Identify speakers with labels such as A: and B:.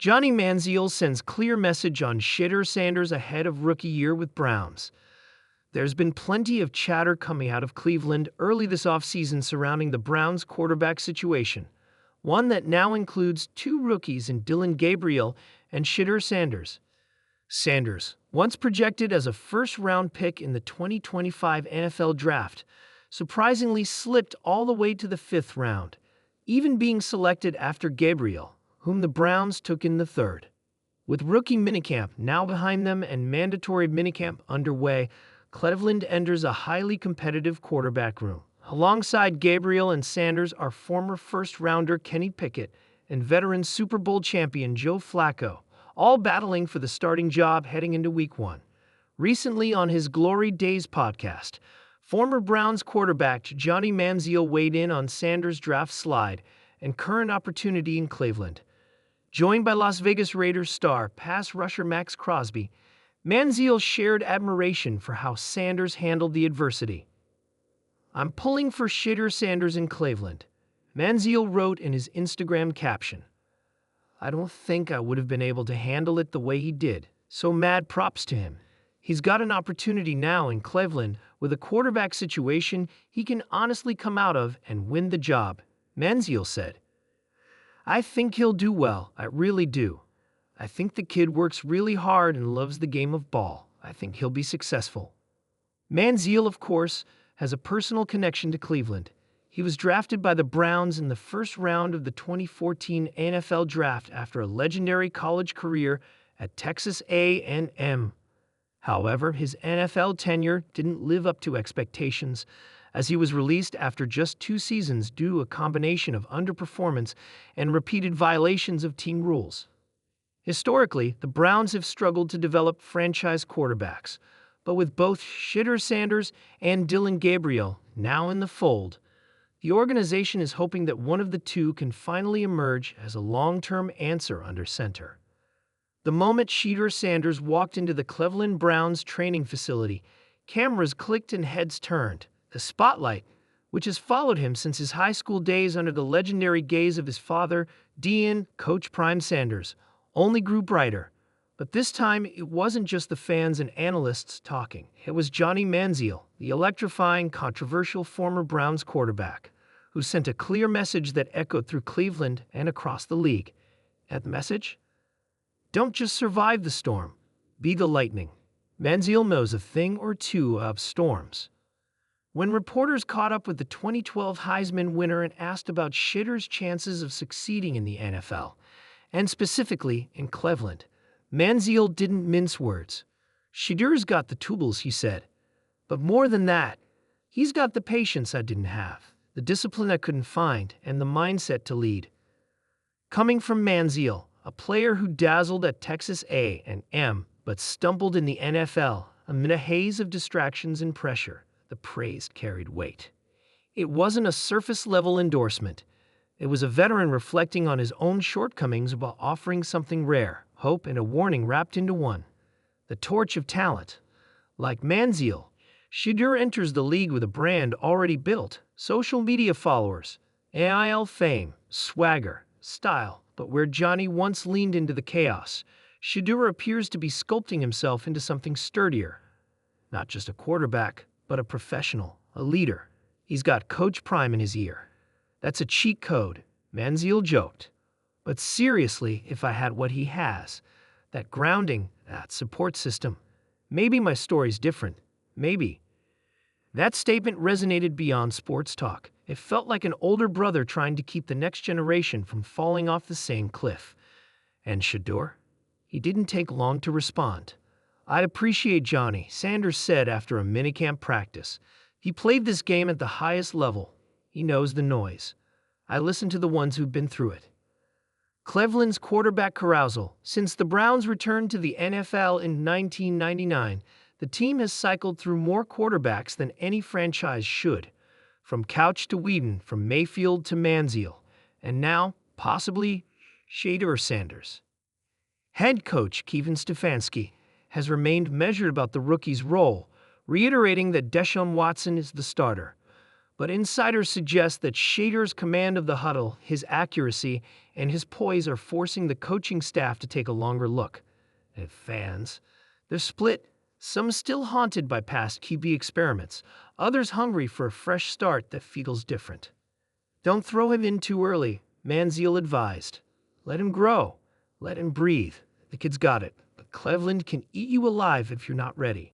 A: Johnny Manziel sends clear message on Shedeur Sanders ahead of rookie year with Browns. There's been plenty of chatter coming out of Cleveland early this offseason surrounding the Browns' quarterback situation, one that now includes two rookies in Dillon Gabriel and Shedeur Sanders. Sanders, once projected as a first-round pick in the 2025 NFL Draft, surprisingly slipped all the way to the fifth round, even being selected after Gabriel, whom the Browns took in the third. With rookie minicamp now behind them and mandatory minicamp underway, Cleveland enters a highly competitive quarterback room. Alongside Gabriel and Sanders are former first-rounder Kenny Pickett and veteran Super Bowl champion Joe Flacco, all battling for the starting job heading into Week 1. Recently on his Glory Days podcast, former Browns quarterback Johnny Manziel weighed in on Sanders' draft slide and current opportunity in Cleveland. Joined by Las Vegas Raiders star pass rusher Max Crosby, Manziel shared admiration for how Sanders handled the adversity. "I'm pulling for Shedeur Sanders in Cleveland," Manziel wrote in his Instagram caption. "I don't think I would have been able to handle it the way he did, so mad props to him. He's got an opportunity now in Cleveland with a quarterback situation he can honestly come out of and win the job," Manziel said. "I think he'll do well, I really do. I think the kid works really hard and loves the game of ball. I think he'll be successful." Manziel, of course, has a personal connection to Cleveland. He was drafted by the Browns in the first round of the 2014 NFL Draft after a legendary college career at Texas A&M. However, his NFL tenure didn't live up to expectations, as he was released after just 2 seasons due to a combination of underperformance and repeated violations of team rules. Historically, the Browns have struggled to develop franchise quarterbacks, but with both Shedeur Sanders and Dillon Gabriel now in the fold, the organization is hoping that one of the two can finally emerge as a long-term answer under center. The moment Shedeur Sanders walked into the Cleveland Browns training facility, cameras clicked and heads turned. The spotlight, which has followed him since his high school days under the legendary gaze of his father, Dean Coach Prime Sanders, only grew brighter. But this time, it wasn't just the fans and analysts talking. It was Johnny Manziel, the electrifying, controversial former Browns quarterback, who sent a clear message that echoed through Cleveland and across the league. And the message? Don't just survive the storm, be the lightning. Manziel knows a thing or two of storms. When reporters caught up with the 2012 Heisman winner and asked about Shedeur's chances of succeeding in the NFL, and specifically in Cleveland, Manziel didn't mince words. "Shedeur's got the tools," he said. "But more than that, he's got the patience I didn't have, the discipline I couldn't find, and the mindset to lead." Coming from Manziel, a player who dazzled at Texas A&M but stumbled in the NFL amid a haze of distractions and pressure, the praise carried weight. It wasn't a surface-level endorsement. It was a veteran reflecting on his own shortcomings while offering something rare, hope and a warning wrapped into one: the torch of talent. Like Manziel, Shedeur enters the league with a brand already built, social media followers, NIL fame, swagger, style. But where Johnny once leaned into the chaos, Shedeur appears to be sculpting himself into something sturdier. Not just a quarterback, but a professional, a leader. He's got Coach Prime in his ear. "That's a cheat code," Manziel joked. "But seriously, if I had what he has, that grounding, that support system, maybe my story's different. Maybe." That statement resonated beyond sports talk. It felt like an older brother trying to keep the next generation from falling off the same cliff. And Shedeur? He didn't take long to respond. "I appreciate Johnny," Sanders said after a minicamp practice. "He played this game at the highest level. He knows the noise. I listen to the ones who've been through it." Cleveland's quarterback carousal. Since the Browns returned to the NFL in 1999, the team has cycled through more quarterbacks than any franchise should. From Couch to Whedon, from Mayfield to Manziel, and now, possibly, Shedeur Sanders. Head coach Kevin Stefanski has remained measured about the rookie's role, reiterating that Deshaun Watson is the starter. But insiders suggest that Shedeur's command of the huddle, his accuracy, and his poise are forcing the coaching staff to take a longer look. And fans, they're split, some still haunted by past QB experiments, others hungry for a fresh start that feels different. Don't throw him in too early, Manziel advised. Let him grow. Let him breathe. The kid's got it, but Cleveland can eat you alive if you're not ready.